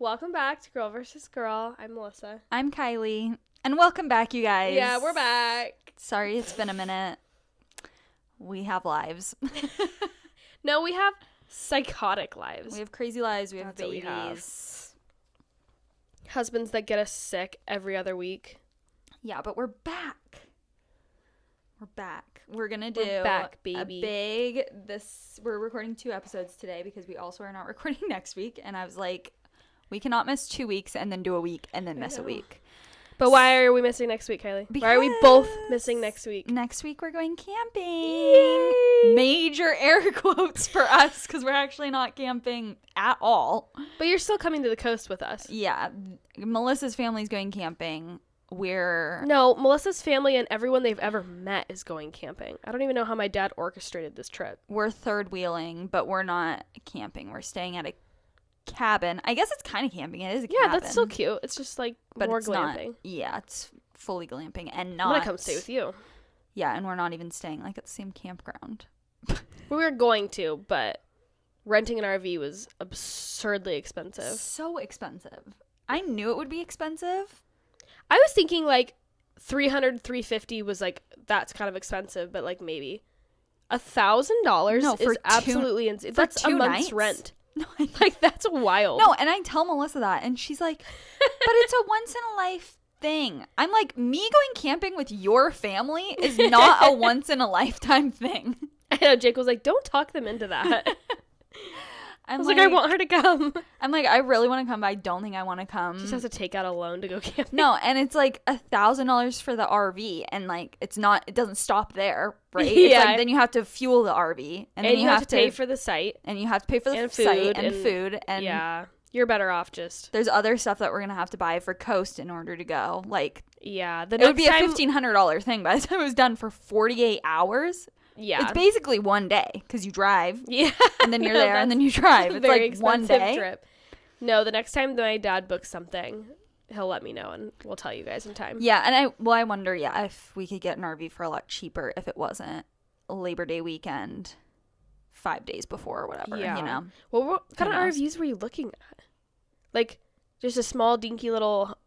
Welcome back to Girl vs. Girl. I'm Melissa. I'm Kylie. And welcome back, you guys. Yeah, we're back. Sorry, it's been a minute. We have lives. No, we have psychotic lives. We have crazy lives. We have That's what we babies. Husbands that get us sick every other week. Yeah, but we're back. We're back. We're going to do We're back, baby. We're recording 2 episodes today because we also are not recording next week. And I was like, we cannot miss 2 weeks and then do a week and then miss a week. But why are we missing next week, Kylie? Why are we both missing next week? Next week we're going camping. Yay! Major air quotes for us because we're actually not camping at all. But you're still coming to the coast with us. Yeah. Melissa's family's going camping. No, Melissa's family and everyone they've ever met is going camping. I don't even know how my dad orchestrated this trip. We're third wheeling, but we're not camping. We're staying at a cabin. I guess it's kind of camping. It is a cabin. Yeah, that's still cute. It's just like but more it's glamping. Not, yeah, it's fully glamping and not. I'm gonna come stay with you. Yeah, and we're not even staying like at the same campground. We were going to, but renting an RV was absurdly expensive. So expensive. I knew it would be expensive. I was thinking like $300, $350 was like, that's kind of expensive, but like maybe $1,000 is absolutely insane. That's a month's rent. No, like that's wild. No, and I tell Melissa that, and she's like, but it's a once in a life thing. I'm like, me going camping with your family is not a once in a lifetime thing. I know, Jake was like, don't talk them into that. I was like, I want her to come. I'm like, I really want to come, but I don't think I want to come. She just has to take out a loan to go camping. No, and it's like $1,000 for the RV, and like it doesn't stop there, right? Yeah. It's like then you have to fuel the RV, and then you have to pay for the site, and you have to pay for the and site and food, and yeah, you're better off just. There's other stuff that we're gonna have to buy for Coast in order to go. Like, yeah, it would be a $1,500 thing by the time it was done for 48 hours. Yeah. It's basically one day because you drive. Yeah. And then you're there and then you drive. It's very like one day. Trip. No, the next time my dad books something, he'll let me know and we'll tell you guys in time. Yeah. And I wonder, if we could get an RV for a lot cheaper if it wasn't Labor Day weekend 5 days before or whatever, you know? Well, what kind of RVs were you looking at? Like, just a small, dinky little,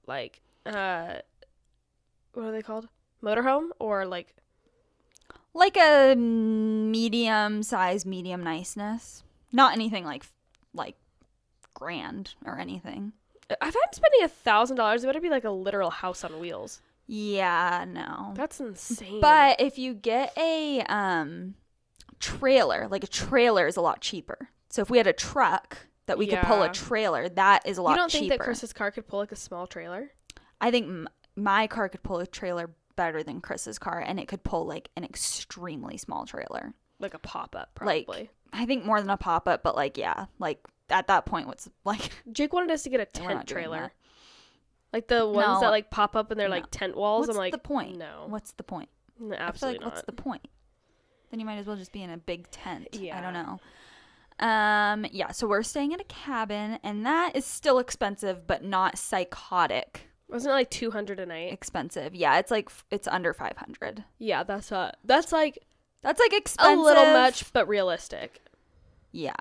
like, what are they called? Motorhome? Or like a medium size, medium niceness. Not anything like grand or anything. If I'm spending $1,000, it better be like a literal house on wheels. Yeah, no. That's insane. But if you get a trailer, like a trailer is a lot cheaper. So if we had a truck that we could pull a trailer, that is a lot cheaper. You don't think that Chris's car could pull like a small trailer? I think my car could pull a trailer better than Chris's car, and it could pull like an extremely small trailer, like a pop-up, probably. Like, I think more than a pop-up, but like, yeah, like at that point, what's like Jake wanted us to get a tent trailer, like the ones that like pop up and they're like tent walls. What's I'm like, the point? No, what's the point? No, absolutely not. What's the point? Then you might as well just be in a big tent. Yeah, I don't know. Yeah, so we're staying in a cabin, and that is still expensive, but not psychotic. Wasn't it like $200 a night? Expensive. Yeah, it's under $500. Yeah, that's like expensive. A little much, but realistic. Yeah.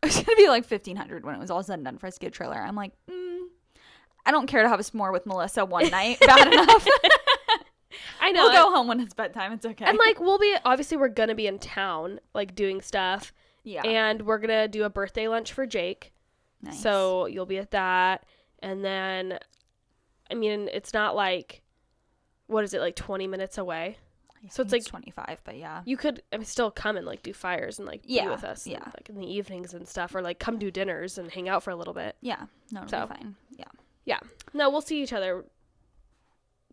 It was gonna be like $1,500 when it was all said and done for us to get a trailer. I'm like, I don't care to have a s'more with Melissa one night. Bad enough. I know. We'll go home when it's bedtime. It's okay. And like we're gonna be in town, like doing stuff. Yeah. And we're gonna do a birthday lunch for Jake. Nice. So you'll be at that, and then. I mean, it's not like, what is it, like 20 minutes away? So it's like 25, but yeah. You could still come and like do fires and like be with us. Yeah. And, like in the evenings and stuff, or like come do dinners and hang out for a little bit. Yeah. No, it'll be fine. Yeah. Yeah. No, we'll see each other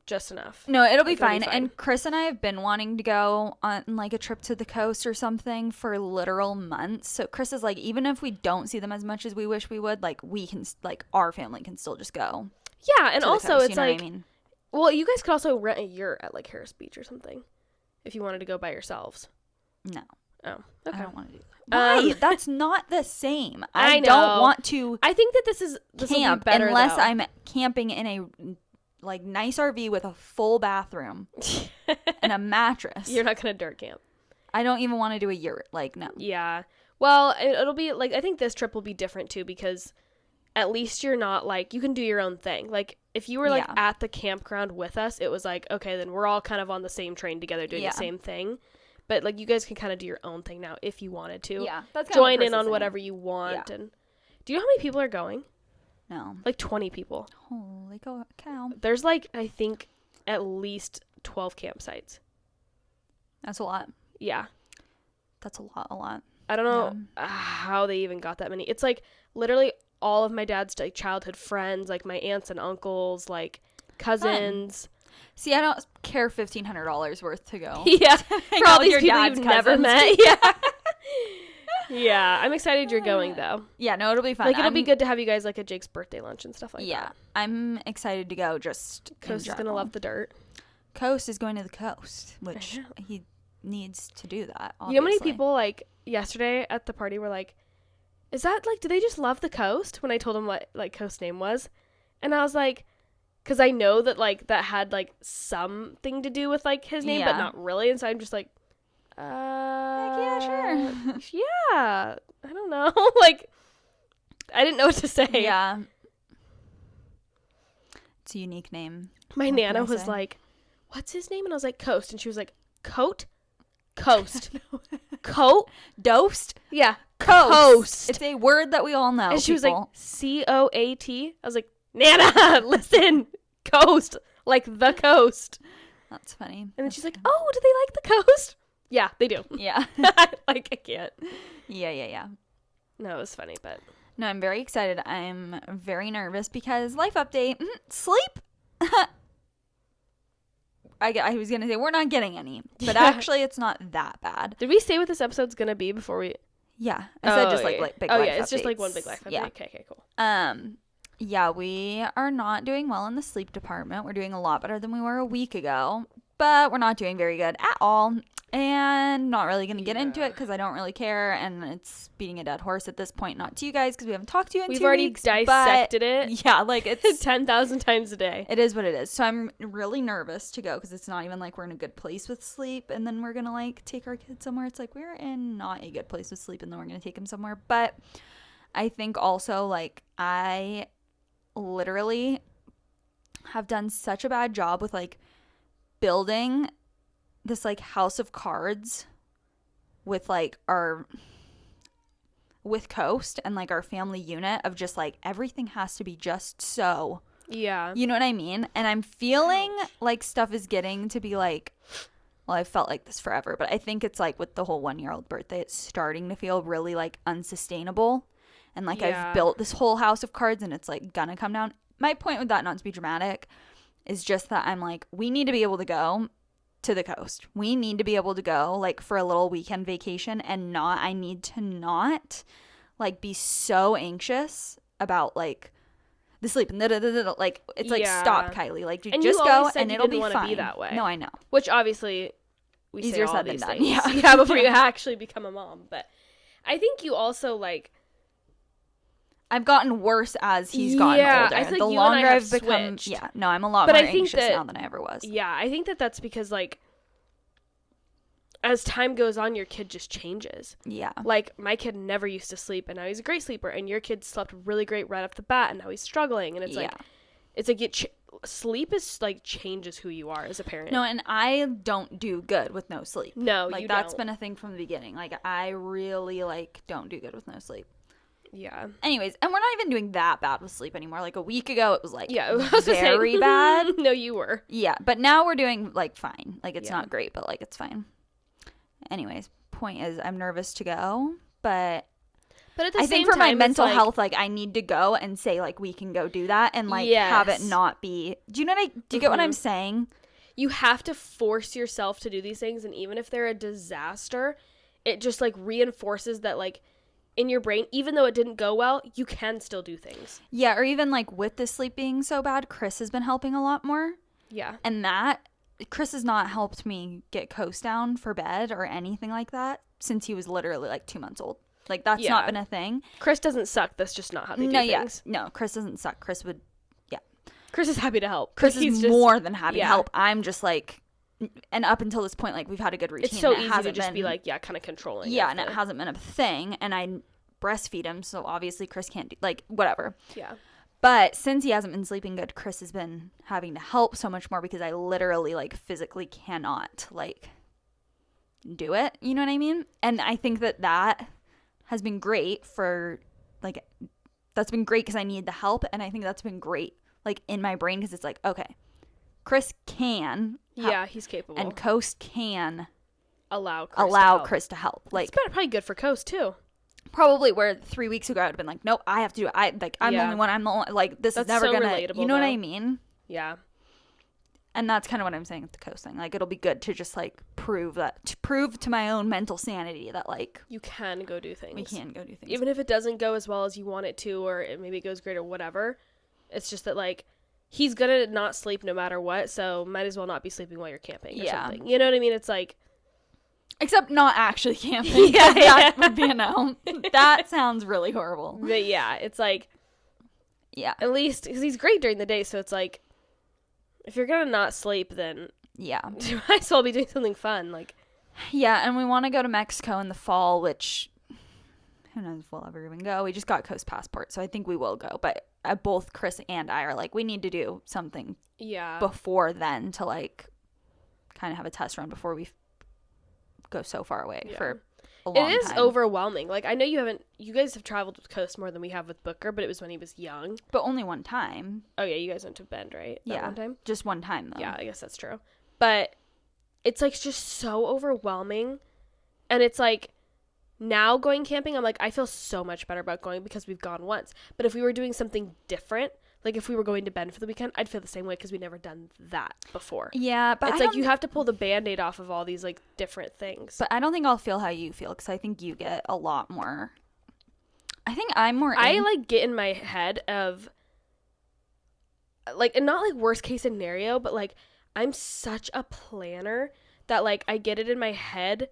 just enough. No, it'll be fine. And Chris and I have been wanting to go on like a trip to the coast or something for literal months. So Chris is like, even if we don't see them as much as we wish we would, like we can, like our family can still just go. Yeah, and also coast, it's like, well, you guys could also rent a yurt at like Harris Beach or something if you wanted to go by yourselves. No. Oh, okay. I don't want to do that. Why? That's not the same. I know. don't want to. I think that this will be better unless though. I'm camping in a like nice RV with a full bathroom and a mattress. You're not gonna dirt camp. I don't even want to do a yurt. Like, no. Yeah. Well, it'll be like, I think this trip will be different too because at least you're not like, you can do your own thing. Like if you were like at the campground with us, it was like, okay, then we're all kind of on the same train together doing the same thing. But like you guys can kind of do your own thing now if you wanted to. Yeah, that's kind join of in on whatever you want. And do you know how many people are going? No, like 20 people. Holy cow! There's like, I think at least 12 campsites. That's a lot. Yeah, that's a lot. I don't know how they even got that many. It's like literally all of my dad's like childhood friends, like my aunts and uncles, like cousins. Fun. See, I don't care $1,500 worth to go. Yeah, for all these people you've never met. Yeah. Yeah, I'm excited you're going though. Yeah, no, it'll be fun. Like it'll be good to have you guys like at Jake's birthday lunch and stuff like that. Yeah, I'm excited to go. Just Coast is gonna love the dirt. Coast is going to the coast, which he needs to do that. Obviously. You know how many people like yesterday at the party were like, "Is that like? Do they just love the coast?" When I told them what like Coast name was, and I was like, because I know that like that had like something to do with like his name, but not really, and so I'm just like. Yeah, sure. Yeah, I don't know. Like, I didn't know what to say. Yeah, it's a unique name. My Nana was like, "What's his name?" And I was like, "Coast," and she was like, "Coat, coast, coat, dosed." Yeah, coast. It's a word that we all know. And she was like, COAT. I was like, Nana, listen, coast, like the coast. That's funny. And then she's like, "Oh, do they like the coast?" Yeah, they do. Yeah. Like, I can't. Yeah. No, it was funny, but. No, I'm very excited. I'm very nervous because life update, sleep. I was going to say, we're not getting any, but actually it's not that bad. Did we say what this episode's going to be before we. Yeah. I said just like big life updates. It's just like one big life update. Yeah. Okay, cool. Yeah, we are not doing well in the sleep department. We're doing a lot better than we were a week ago, but we're not doing very good at all. And not really going to get into it because I don't really care. And it's beating a dead horse at this point. Not to you guys because we haven't talked to you in 2 weeks. We've already dissected it. Yeah, like it's 10,000 times a day. It is what it is. So I'm really nervous to go because it's not even like we're in a good place with sleep. And then we're going to like take our kids somewhere. It's like we're in not a good place with sleep and then we're going to take them somewhere. But I think also like I literally have done such a bad job with like building this like house of cards with like with Coast and like our family unit of just like everything has to be just so. Yeah. You know what I mean? And I'm feeling like stuff is getting to be like, well, I've felt like this forever, but I think it's like with the whole 1-year-old birthday, it's starting to feel really like unsustainable. And like I've built this whole house of cards and it's like gonna come down. My point with that, not to be dramatic, is just that I'm like, we need to be able to go to the coast. We need to be able to go like for a little weekend vacation and I need to not like be so anxious about like the sleep and like it's like stop, Kylie, like and just go and it'll be fine. Be that way. No, I know. Which obviously we easier say all said these than done. things. Yeah, before you actually become a mom. But I think you also like. I've gotten worse as he's gotten older. I think the you longer and I have I've become, switched. I'm a lot more anxious now than I ever was. Yeah, I think that's because like as time goes on, your kid just changes. Yeah. Like my kid never used to sleep, and now he's a great sleeper, and your kid slept really great right off the bat, and now he's struggling, and it's like sleep is like changes who you are as a parent. No, and I don't do good with no sleep. No, like that's been a thing from the beginning. Like I really like don't do good with no sleep. Yeah. Anyways, and we're not even doing that bad with sleep anymore. Like a week ago, it was like very bad. No, you were. Yeah, but now we're doing like fine. Like it's not great, but like it's fine. Anyways, point is, I'm nervous to go, but at the I same think for time, my mental health, like I need to go and say like we can go do that and like have it not be. Do you know? Do you get what I'm saying? You have to force yourself to do these things, and even if they're a disaster, it just like reinforces that like. In your brain, even though it didn't go well, you can still do things. Yeah, or even like with the sleep being so bad, Chris has been helping a lot more. Yeah. And Chris has not helped me get Coast down for bed or anything like that since he was literally like 2 months old. Like that's not been a thing. Chris doesn't suck. That's just not how they do things. No, Chris doesn't suck. Chris is happy to help. Chris is more than happy to help. I'm just like, and up until this point, like we've had a good routine. It's so easy to just be like, kind of controlling. Yeah, and it hasn't been a thing. And I breastfeed him, so obviously Chris can't do, like, whatever. Yeah. But since he hasn't been sleeping good, Chris has been having to help so much more because I literally, like, physically cannot, like, do it. You know what I mean? And I think that has been great for, like, that's been great because I need the help. And I think that's been great, like, in my brain because it's like, okay, Chris can. Yeah, he's capable. And Coast can allow Chris to help. Like, it's probably good for Coast, too. Probably where 3 weeks ago I would have been like, nope, I have to do it. I'm the only one. I'm the only, like, this is never so gonna, relatable, you know what though. I mean? Yeah. And that's kind of what I'm saying with the Coast thing. Like, it'll be good to just, like, prove to my own mental sanity that, like, you can go do things. we can go do things. Even if it doesn't go as well as you want it to, or maybe it goes great or whatever. It's just that, like, he's gonna not sleep no matter what, so might as well not be sleeping while you're camping or something. You know what I mean? It's like... Except not actually camping. That would be a no. That sounds really horrible. But yeah, it's like... Yeah. At least, because he's great during the day, so it's like... If you're gonna not sleep, then... Yeah. You might as well be doing something fun, like... Yeah, and we want to go to Mexico in the fall, which... Who knows if we'll ever even go. We just got Coast passport, so I think we will go. But both Chris and I are like, we need to do something before then to, like, kind of have a test run before we go so far away for a long time. It is overwhelming. Like, I know you guys have traveled with Coast more than we have with Booker, but it was when he was young. But only one time. Oh, yeah, you guys went to Bend, right? One time? Just one time, though. Yeah, I guess that's true. But it's, like, just so overwhelming. And it's, like... Now going camping, I'm like, I feel so much better about going because we've gone once. But if we were doing something different, like if we were going to Bend for the weekend, I'd feel the same way because we've never done that before. Yeah, but it's like you have to pull the Band-Aid off of all these like different things. But I don't think I'll feel how you feel because I think you get a lot more. I think I'm more. I like get in my head of like, and not like worst case scenario, but like I'm such a planner that like I get it in my head.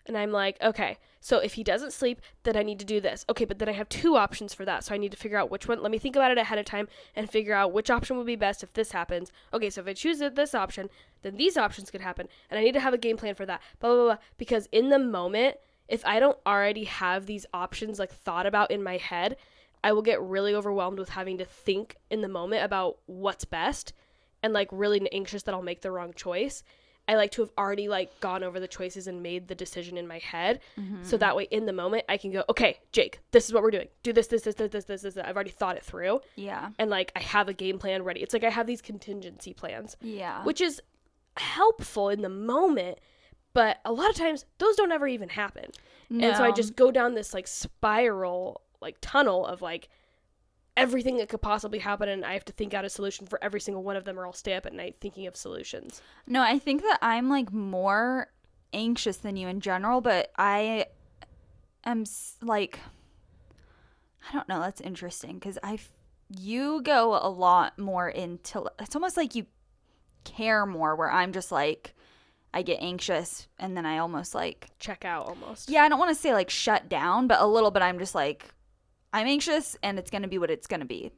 And I'm like, okay, so if he doesn't sleep, then I need to do this. Okay, but then I have 2 options for that. So I need to figure out which one. Let me think about it ahead of time and figure out which option would be best if this happens. Okay, so if I choose this option, then these options could happen. And I need to have a game plan for that. Blah, blah, blah. Because in the moment, if I don't already have these options like thought about in my head, I will get really overwhelmed with having to think in the moment about what's best and like really anxious that I'll make the wrong choice. I like to have already like gone over the choices and made the decision in my head. Mm-hmm. So that way in the moment I can go, okay, Jake, this is what we're doing. Do this. I've already thought it through. Yeah. And like I have a game plan ready. It's like I have these contingency plans. Yeah. Which is helpful in the moment, but a lot of times those don't ever even happen. No. And so I just go down this like spiral, like tunnel of like everything that could possibly happen, and I have to think out a solution for every single one of them or I'll stay up at night thinking of solutions. No, I think that I'm like more anxious than you in general, but I am like, I don't know, that's interesting because you go a lot more into, it's almost like you care more, where I'm just like, I get anxious and then I almost like check out almost. Yeah, I don't want to say like shut down, but a little bit I'm just like, I'm anxious and it's going to be what it's going to be.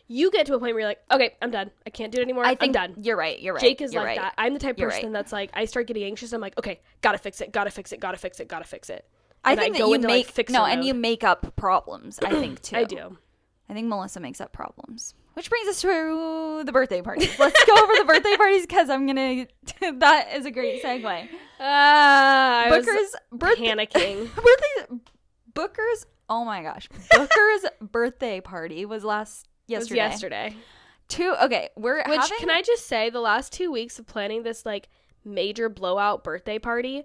You get to a point where you're like, okay, I'm done. I can't do it anymore. I'm done. You're right. Jake is like that. I'm the type of person that's like, I start getting anxious. I'm like, okay, gotta fix it. I think that you make, and you make up problems, I think, too. I do. I think Melissa makes up problems. Which brings us to the birthday parties. Let's go over the birthday parties because I'm going to, that is a great segue. Booker's panicking. Booker's, oh my gosh. Booker's birthday party was yesterday. Can I just say, the last 2 weeks of planning this like major blowout birthday party,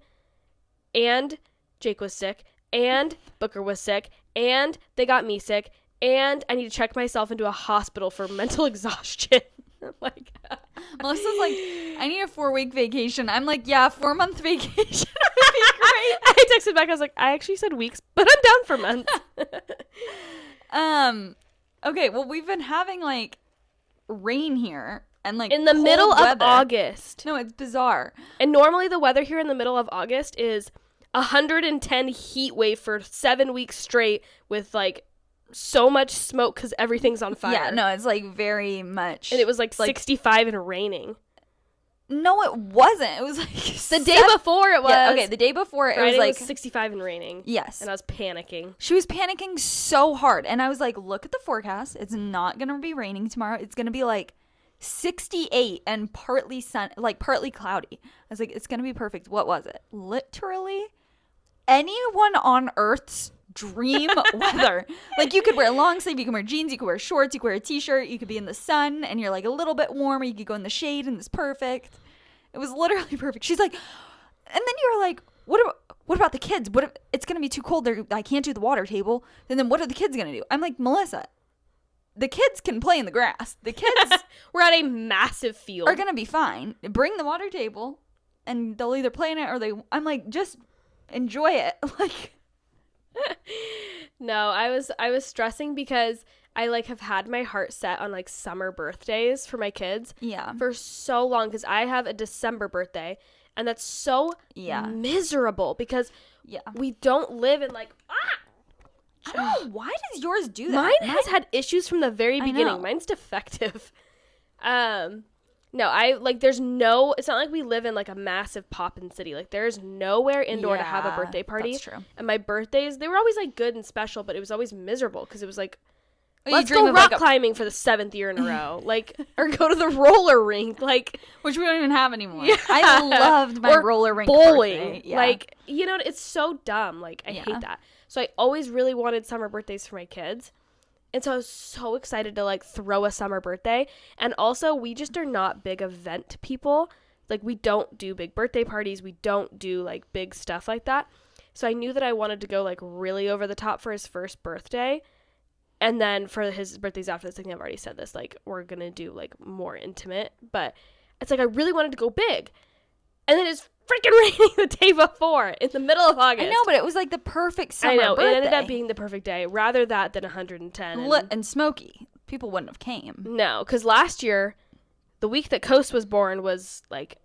and Jake was sick, and Booker was sick, and they got me sick, and I need to check myself into a hospital for mental exhaustion. Like, Melissa's like, I need a 4-week vacation. I'm like, yeah, 4-month vacation would be great. I texted back, I was like, I actually said weeks, but I'm down for months. Okay, well, we've been having like rain here and like in the middle of August. No, it's bizarre. And normally the weather here in the middle of August is 110 heat wave for 7 weeks straight with like so much smoke because everything's on fire. Yeah, no, it's like very much. And it was like 65 and raining. No, it wasn't. It was like The day before it was. Yeah, okay, the day before Friday it was like 65 and raining. Yes. And I was panicking. She was panicking so hard. And I was like, look at the forecast. It's not going to be raining tomorrow. It's going to be like 68 and partly cloudy. I was like, it's going to be perfect. What was it? Literally anyone on Earth's dream weather. Like, you could wear a long sleeve, you can wear jeans, you could wear shorts, you could wear a t-shirt, you could be in the sun and you're like a little bit warmer, you could go in the shade and it's perfect. It was literally perfect. She's like, and then you're like, what about the kids? What if it's going to be too cold? I can't do the water table. And then what are the kids going to do? I'm like, Melissa, the kids can play in the grass. The kids We're at a massive field. are going to be fine. Bring the water table and they'll either play in it or I'm like, just enjoy it. Like, No, I was stressing because I like have had my heart set on like summer birthdays for my kids yeah. for so long because I have a December birthday and that's so miserable because Yeah. we don't live in like I don't know. Why does yours do that? Mine has had issues from the very know. beginning. Mine's defective. No, I like there's no it's not like we live in like a massive poppin' city. Like there's nowhere indoor to have a birthday party. That's true. And my birthdays, they were always like good and special, but it was always miserable because it was like You let's dream go of, rock like, climbing for the 7th year in a row. Like or go to the roller rink. Like which we don't even have anymore. Yeah. I loved my Or roller rink bowling. birthday. Yeah. Like, you know, it's so dumb. Like I hate that. So I always really wanted summer birthdays for my kids. And so I was so excited to like throw a summer birthday. And also we just are not big event people. Like we don't do big birthday parties. We don't do like big stuff like that. So I knew that I wanted to go like really over the top for his first birthday. And then for his birthdays after this, I think I've already said this, like we're going to do like more intimate. But it's like I really wanted to go big. And then it's freaking raining the day before in the middle of August. I know, but it was like the perfect summer I know. birthday. It ended up being the perfect day. Rather that than 110. And smoky. People wouldn't have came. No, because last year, the week that Coast was born was like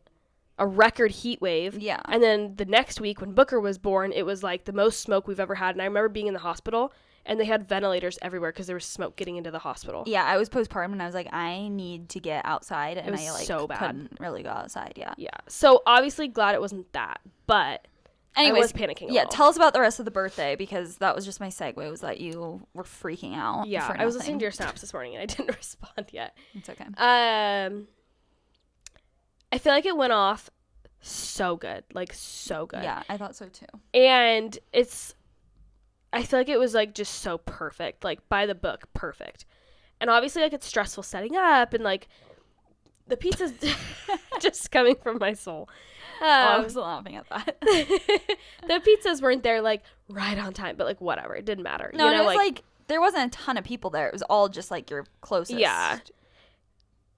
a record heat wave. Yeah. And then the next week when Booker was born, it was like the most smoke we've ever had. And I remember being in the hospital and they had ventilators everywhere because there was smoke getting into the hospital. Yeah, I was postpartum and I was like, I need to get outside, and was I like so bad. couldn't really go outside. Yeah. Yeah. So obviously glad it wasn't that, but Anyways, I was panicking a yeah, little. tell us about the rest of the birthday because that was just my segue. Was that you were freaking out? Yeah, for I was nothing. listening to your snaps this morning and I didn't respond yet. It's okay. I feel like it went off so good, like so good. Yeah, I thought so too. And I feel like it was like just so perfect, like by the book, perfect. And obviously like it's stressful setting up and like the pizza's just coming from my soul. I was laughing at that. The pizzas weren't there like right on time, but like whatever, it didn't matter. No, you and know, it was like there wasn't a ton of people there. It was all just like your closest. Yeah.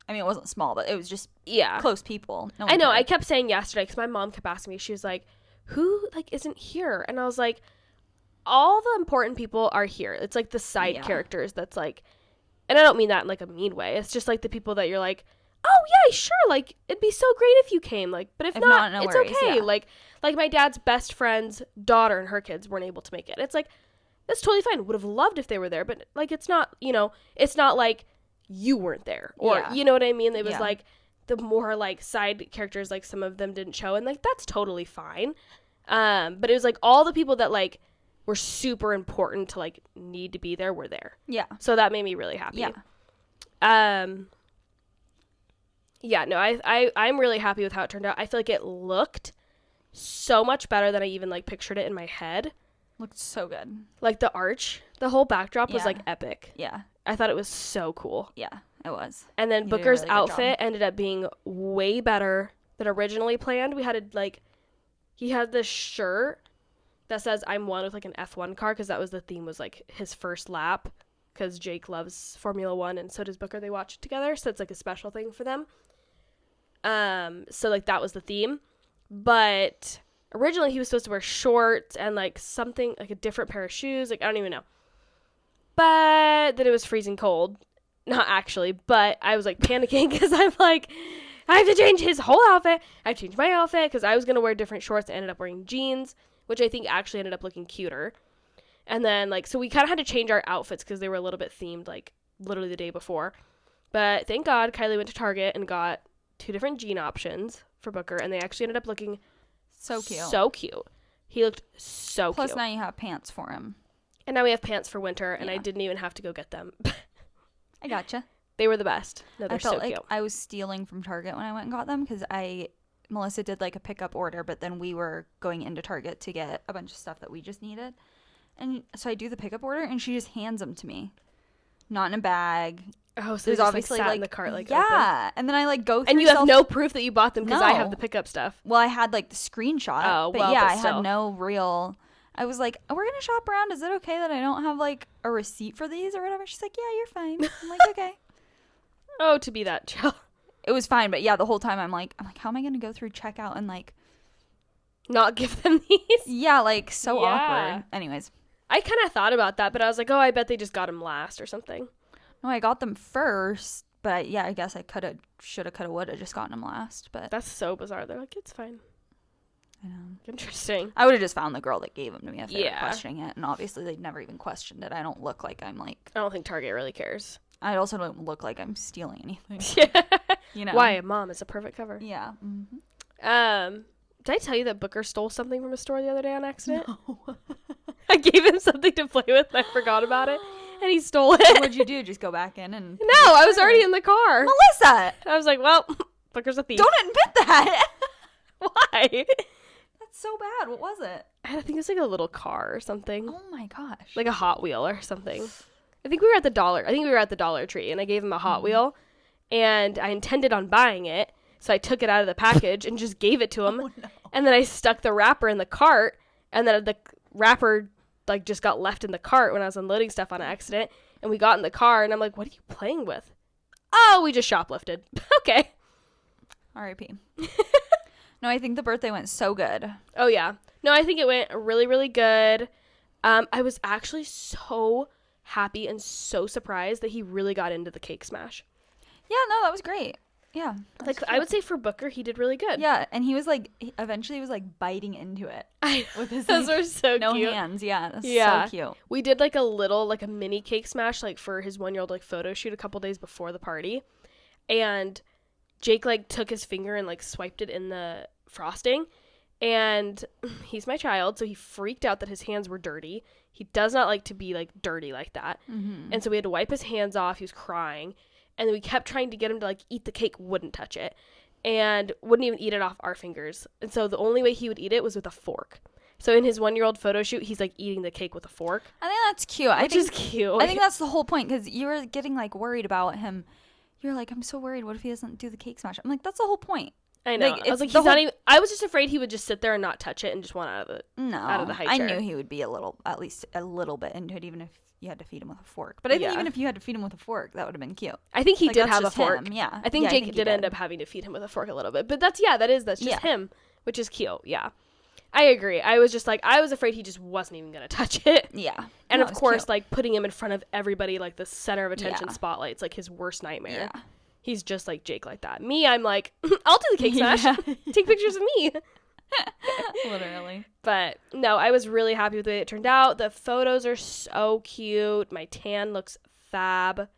I mean, it wasn't small, but it was just yeah. close people. No I one know. I cared. kept saying yesterday because my mom kept asking me. She was like, "Who like isn't here?" And I was like, "All the important people are here. It's like the side characters. That's like, and I don't mean that in like a mean way. It's just like the people that you're like, oh yeah, sure. Like it'd be so great if you came. Like, but if not, no it's worries, okay. yeah. Like my dad's best friend's daughter and her kids weren't able to make it. It's like that's totally fine. Would have loved if they were there, but like it's not. You know, it's not like you weren't there or Yeah. you know what I mean. It was Yeah. like the more like side characters, like some of them didn't show, and like that's totally fine. But it was like all the people that like were super important to like need to be there were there. Yeah. So that made me really happy. Yeah. Yeah, no, I'm really happy with how it turned out. I feel like it looked so much better than I even like pictured it in my head. Looked so good. Like the arch, the whole backdrop was Yeah. like epic. Yeah. I thought it was so cool. Yeah. It was. And then You did a Booker's really good outfit ended up being way better than originally planned. We had he had this shirt that says I'm one with like an F1 car because that was the theme, was like his first lap because Jake loves Formula One and so does Booker. They watch it together, so it's like a special thing for them. So like that was the theme, but originally he was supposed to wear shorts and like something like a different pair of shoes. Like I don't even know, but then it was freezing cold. Not actually, but I was like panicking because I'm like, I have to change his whole outfit. I changed my outfit because I was going to wear different shorts. I ended up wearing jeans, which I think actually ended up looking cuter. And then like, so we kind of had to change our outfits because they were a little bit themed like literally the day before. But thank God Kylie went to Target and got 2 different jean options for Booker, and they actually ended up looking So cute. So cute. He looked so Plus cute. now you have pants for him. And now we have pants for winter, and I Yeah. didn't even have to go get them. I gotcha. They were the best. No, I they're felt so like cute. I was stealing from Target when I went and got them because Melissa did like a pickup order, but then we were going into Target to get a bunch of stuff that we just needed. And so I do the pickup order and she just hands them to me. Not in a bag. Oh, so There's they just, obviously sat like in the cart, like, yeah. And then I like go open. through And you have no proof that you bought them because I have No. the pickup stuff. Well, I had like the screenshot. Oh, but well, yeah, but I still. had no real. I was like, oh, we're gonna shop around. Is it okay that I don't have like a receipt for these or whatever? She's like, yeah, you're fine. I'm like, okay. Oh, to be that chill. It was fine, but yeah, the whole time I'm like, how am I gonna go through checkout and like, Not give them these. yeah, like so Yeah. awkward. Anyways, I kind of thought about that, but I was like, oh, I bet they just got them last or something. no, I got them first, but yeah, I guess I shoulda, woulda just gotten them last, but That's so bizarre. They're like, it's fine. I know. Interesting. I would have just found the girl that gave them to me if they were Yeah. questioning it, and obviously they'd never even questioned it. I don't look like I'm like. I don't think Target really cares. I also don't look like I'm stealing anything. Yeah. You know Why? Mom, it's a perfect cover. Yeah. Mm-hmm. Did I tell you that Booker stole something from a store the other day on accident? No. I gave him something to play with and I forgot about it. And he stole it. What'd you do? Just go back in and. No, I was already in the car. Melissa! I was like, well, Booker's a thief. Don't admit that! Why? That's so bad. What was it? I think it's like a little car or something. Oh my gosh. Like a Hot Wheel or something. I think we were at the Dollar Tree and I gave him a Hot Wheel and I intended on buying it. So I took it out of the package and just gave it to him. Oh, no. And then I stuck the wrapper in the cart and then the wrapper like just got left in the cart when I was unloading stuff on accident. And we got in the car and I'm like, what are you playing with? Oh, we just shoplifted. Okay. R.I.P. No, I think the birthday went so good. Oh, yeah. No, I think it went really, really good. I was actually so happy and so surprised that he really got into the cake smash. Yeah, no, that was great. Yeah. Like, I would say for Booker, he did really good. Yeah, and he was like, eventually was like biting into it. With his, Those like, were so no cute. hands. Yeah, that's Yeah. so cute. We did like a mini cake smash, like for his 1-year-old like photo shoot a couple days before the party. And Jake like took his finger and like swiped it in the frosting. And he's my child, so he freaked out that his hands were dirty. He does not like to be like dirty like that. Mm-hmm. And so we had to wipe his hands off. He was crying. And we kept trying to get him to like eat the cake, wouldn't touch it. And wouldn't even eat it off our fingers. And so the only way he would eat it was with a fork. So in his 1-year-old photo shoot, he's like eating the cake with a fork. I think that's cute. Which is cute. I think that's the whole point because you were getting like worried about him. You're like, I'm so worried. What if he doesn't do the cake smash? I'm like, that's the whole point. I know. Like, I was like, it's the he's not whole- even. I was just afraid he would just sit there and not touch it and just want out of it. No, Out of the high I chair. knew he would be at least a little bit into it, even if you had to feed him with a fork. But I think Yeah. even if you had to feed him with a fork, that would have been cute. I think he Like, did that's have a just fork. him, yeah. I think Yeah, I Jake think he did end did. up having to feed him with a fork a little bit, but that's just Yeah. him, which is cute. Yeah, I agree. I was just like, I was afraid he just wasn't even gonna touch it. Yeah. And No, of it was course, cute. like putting him in front of everybody, like the center of attention Yeah. spotlight, it's like his worst nightmare. Yeah. He's just like Jake like that. Me, I'm like, I'll do the cake smash. Yeah. Take pictures of me. Literally. But no, I was really happy with the way it turned out. The photos are so cute. My tan looks fab.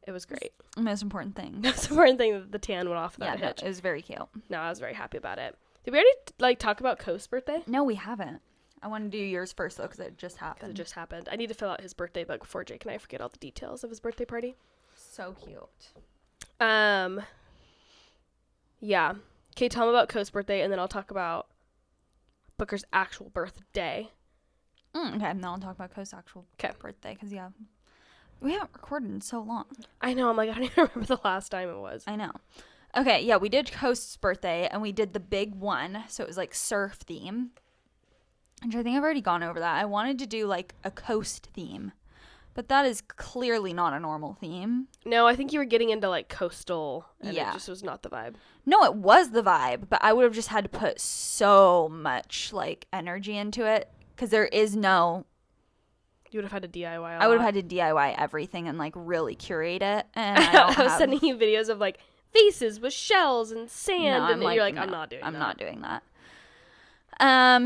It was great. The most important thing. That's the important thing that the tan went off Yeah, that no, hitch. it was very cute. No, I was very happy about it. Did we already like talk about Coast's birthday? No, we haven't. I want to do yours first though because it just Because happened. it just happened. I need to fill out his birthday book before Jake and I forget all the details of his birthday party. So cute. Yeah. Okay, tell him about Coast's birthday, and then I'll talk about Booker's actual birthday. Okay, now I'll talk about Coast's actual 'Kay. birthday because yeah, we haven't recorded in so long. I know. I'm like, I don't even remember the last time it was. I know. Okay, yeah, we did Coast's birthday and we did the big one, so it was like surf theme. Which I think I've already gone over that. I wanted to do like a coast theme, but that is clearly not a normal theme. No, I think you were getting into like coastal, and Yeah. it just was not the vibe. No, it was the vibe, but I would have just had to put so much like energy into it because there is no. You would have had to DIY. I would have had to DIY everything and like really curate it, and I I don't was have. sending you videos of like faces with shells and sand, No, and you're like, no, I'm not doing I'm that. not doing that.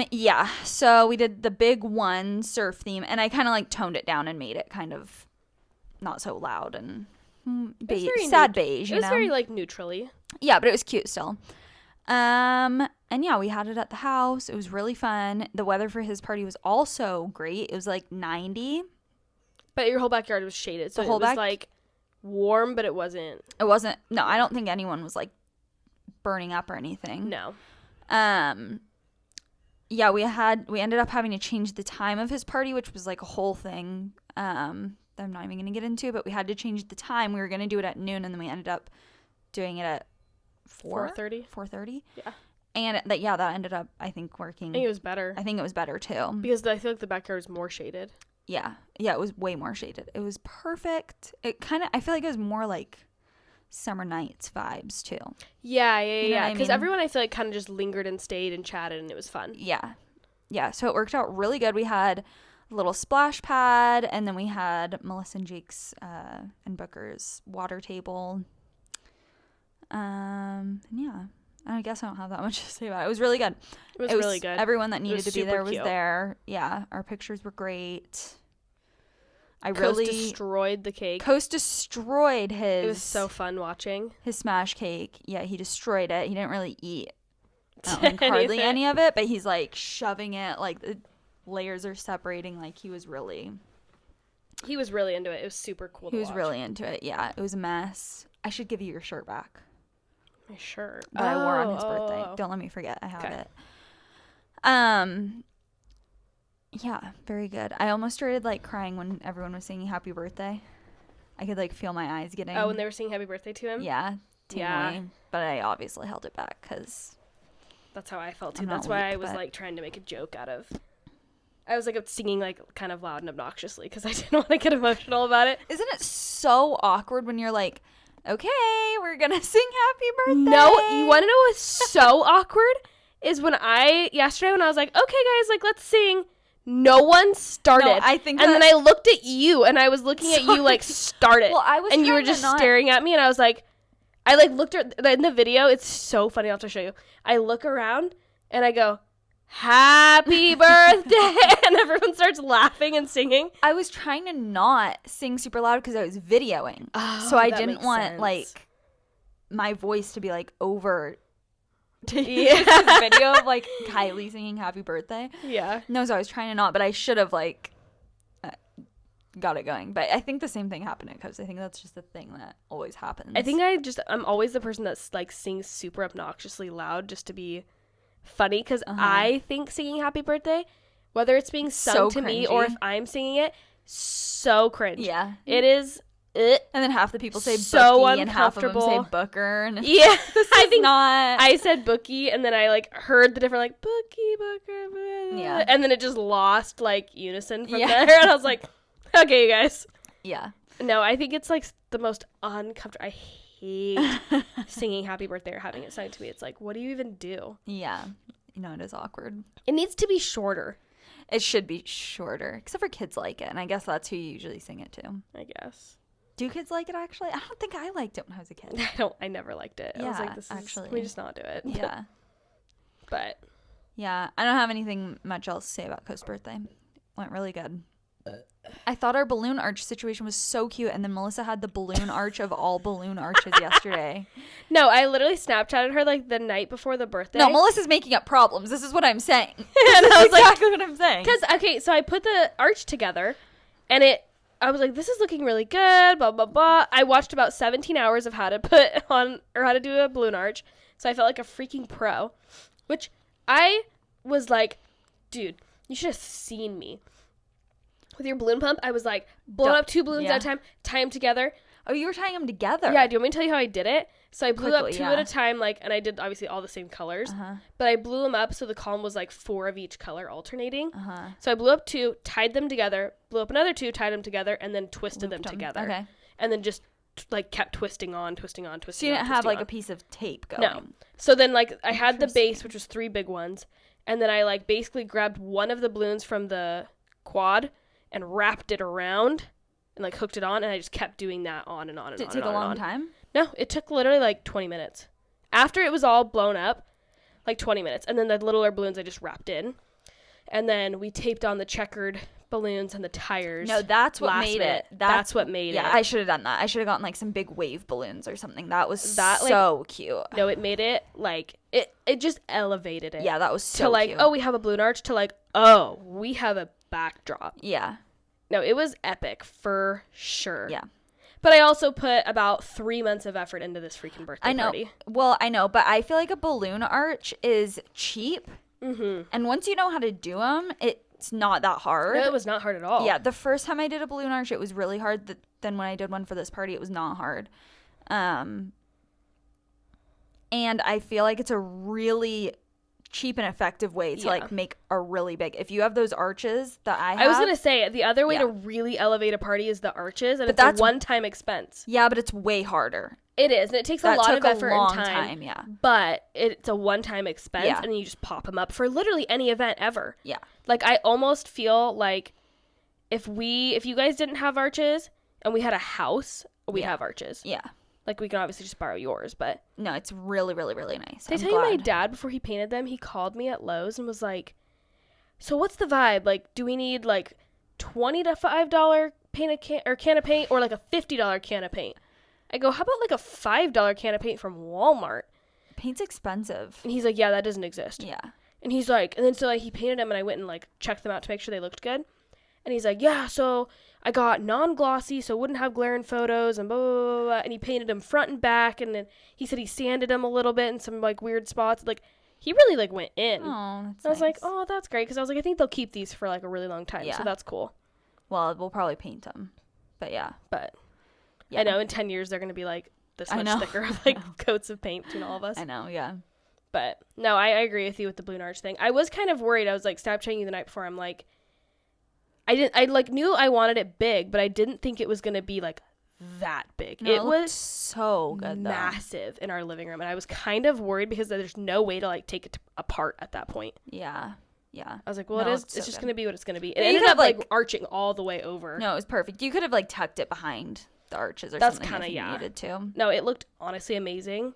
Yeah. So we did the big one surf theme, and I kind of like toned it down and made it kind of not so loud and very sad beige, It you was know? very like neutrally. Yeah, but it was cute still. And yeah, we had it at the house. It was really fun. The weather for his party was also great. It was like 90. But your whole backyard was shaded, so The whole it was like warm, but it wasn't. It wasn't. No, I don't think anyone was like burning up or anything. No. Yeah, we ended up having to change the time of his party, which was like a whole thing. that I'm not even going to get into, but we had to change the time. We were going to do it at noon, and then we ended up doing it at 4:30. 4:30. Yeah. And that ended up, I think, working. I think it was better. I think it was better too. Because I feel like the backyard was more shaded. Yeah. Yeah, it was way more shaded. It was perfect. It kind of, I feel like it was more like summer nights vibes too. Yeah. You know what I Because mean? everyone, I feel like, kind of just lingered and stayed and chatted, and it was fun. Yeah. Yeah. So it worked out really good. We had a little splash pad, and then we had Melissa and Jake's and Booker's water table. And yeah. I guess I don't have that much to say about it. It was really good. It was really good. Everyone that needed was to be super there was cute. there. Yeah. Our pictures were great. Coast destroyed the cake. Coast destroyed his. It was so fun watching. His smash cake. Yeah, he destroyed it. He didn't really eat I don't think hardly Anything. any of it, but he's like shoving it, like the layers are separating. Like he was really into it. It was super cool to He was watch. really into it. Yeah, it was a mess. I should give you your shirt back My shirt. that I wore on his Oh, birthday. oh. Don't let me forget. I have Okay. it. Yeah, very good. I almost started like crying when everyone was singing happy birthday. I could like feel my eyes getting. Oh, when they were singing happy birthday to him? Yeah, Yeah. tingly. But I obviously held it back because That's how I felt too. I'm not That's why weak, I was but- like trying to make a joke out of. I was like singing like kind of loud and obnoxiously because I didn't want to get emotional about it. isn't it so awkward when you're like, okay, we're gonna sing happy birthday? No, you want to know what's so awkward is yesterday when I was like, okay guys, like let's sing. No one started. No, I think and that- then I looked at you and I was looking at you like start it. Well, I was and you were trying to just not- staring at me and I was like, I like looked at in the video. It's so funny. I'll have to show you. I look around and I go, happy birthday. And everyone starts laughing and singing. I was trying to not sing super loud because I was videoing. Oh, So I that didn't makes want sense. like my voice to be like over Yeah. this video of like Kylie singing happy birthday. Yeah. No, so I was trying to not, but I should have like got it going. But I think the same thing happened at Coast. I think that's just a thing that always happens. I think I'm always the person that's like sings super obnoxiously loud just to be funny because I think singing happy birthday, whether it's being sung So to me or cringy. if I'm singing it, so cringe. Yeah. It is. And then half the people say So Bookie and half of them say uncomfortable. Booker. And Yeah. I think not. I said Bookie and then I like heard the different like Bookie, Booker, blah, Yeah. and then it just lost like unison from Yeah. there and I was like, okay, you guys. Yeah. No, I think it's like the most uncomfortable. I hate singing happy birthday or having it sung to me. It's like, what do you even do? Yeah. You know, it is awkward. It needs to be shorter, It should be shorter, except for kids like it. And I guess that's who you usually sing it to. I guess. Do kids like it, actually? I don't think I liked it when I was a kid. I never liked it. I was Yeah, like, this is, actually. can we just not do it? Yeah. But Yeah. I don't have anything much else to say about Coast's birthday. Went really good. I thought our balloon arch situation was so cute, and then Melissa had the balloon arch of all balloon arches yesterday. no, I literally Snapchatted her like the night before the birthday. No, Melissa's making up problems. This is what I'm saying. and I was like, exactly what I'm saying. because okay, so I put the arch together, and I was like, this is looking really good. Blah blah blah. I watched about 17 hours of how to put on or how to do a balloon arch, so I felt like a freaking pro. Which I was like, dude, you should have seen me. With your balloon pump, I was like, blowing up 2 balloons Yeah. at a time, tie them together. Oh, you were tying them together. Yeah, do you want me to tell you how I did it? So I blew Quickly, up 2 yeah. at a time, like, and I did obviously all the same colors. Uh-huh. But I blew them up so the column was like 4 of each color alternating. Uh-huh. So I blew up 2, tied them together, blew up another 2, tied them together, and then twisted Looped them 'em. together. Okay. And then just like kept twisting on. So you on, didn't have like on. a piece of tape going. No. So then like I had the base, Interesting. which was 3 big ones, and then I like basically grabbed one of the balloons from the quad and wrapped it around and like hooked it on, and I just kept doing that on and on and Did on. it take and a on long and on. time? No, it took literally like 20 minutes. After it was all blown up, like 20 minutes. And then the littler balloons I just wrapped in. And then we taped on the checkered balloons and the tires. No, that's what last made minute. it. That's what made it. Yeah, I should have done that. I should have gotten like some big wave balloons or something. That was That, like, so cute. No, it made it like it just elevated it. Yeah, that was so to like, cute. oh, we have a balloon arch, to like, oh, we have a backdrop. Yeah. No, it was epic for sure. Yeah. But I also put about 3 months of effort into this freaking birthday I know. party. Well, I know, but I feel like a balloon arch is cheap. Mm-hmm. And once you know how to do them, it's not that hard. No, it was not hard at all. Yeah, the first time I did a balloon arch, it was really hard. Then when I did one for this party, it was not hard. And I feel like it's a really cheap and effective way to like make a really big. If you have those arches that I have. I was going to say, the other way to really elevate a party is the arches, and it's that's a one-time expense. Yeah, but it's way harder. It is, and it takes a lot of effort a long and time. Yeah. But it's a one-time expense, Yeah. and then you just pop them up for literally any event ever. Yeah. Like, I almost feel like if you guys didn't have arches and we had a house, we'd have arches. Yeah. Like, we can obviously just borrow yours, but... No, it's really, really, really nice. Did I tell you my dad, before he painted them, he called me at Lowe's and was like, so what's the vibe? Like, do we need, like, $20 to $5 can of paint, or, like, a $50 can of paint? I go, how about, like, a $5 can of paint from Walmart? Paint's expensive. And he's like, yeah, that doesn't exist. Yeah. And he's like, and then so, like, he painted them, and I went and, like, checked them out to make sure they looked good. And he's like, yeah, so I got non-glossy, so it wouldn't have glare in photos, and blah, blah, blah, blah. And he painted them front and back, and then he said he sanded them a little bit in some, like, weird spots. Like, he really, like, went in. Oh, that's I was nice. like, oh, that's great, because I was like, I think they'll keep these for, like, a really long time, Yeah. so that's cool. Well, we'll probably paint them. But yeah. But Yeah. I know in 10 years they're going to be, like, this much thicker, like, coats of paint between all of us. I know, yeah. But, no, I agree with you with the balloon arch thing. I was kind of worried. I was, like, Snapchatting you the night before. I'm like, I knew I wanted it big, but I didn't think it was going to be, like, that big. No, it was so good, massive in our living room, and I was kind of worried because there's no way to, like, take it apart at that point. Yeah. Yeah. I was like, well, No, it's so just good. going to be what it's going to be. It You ended could up, have, like, arching all the way over. No, it was perfect. You could have, like, tucked it behind the arches or That's something kinda, if you yeah. needed to. No, it looked honestly amazing.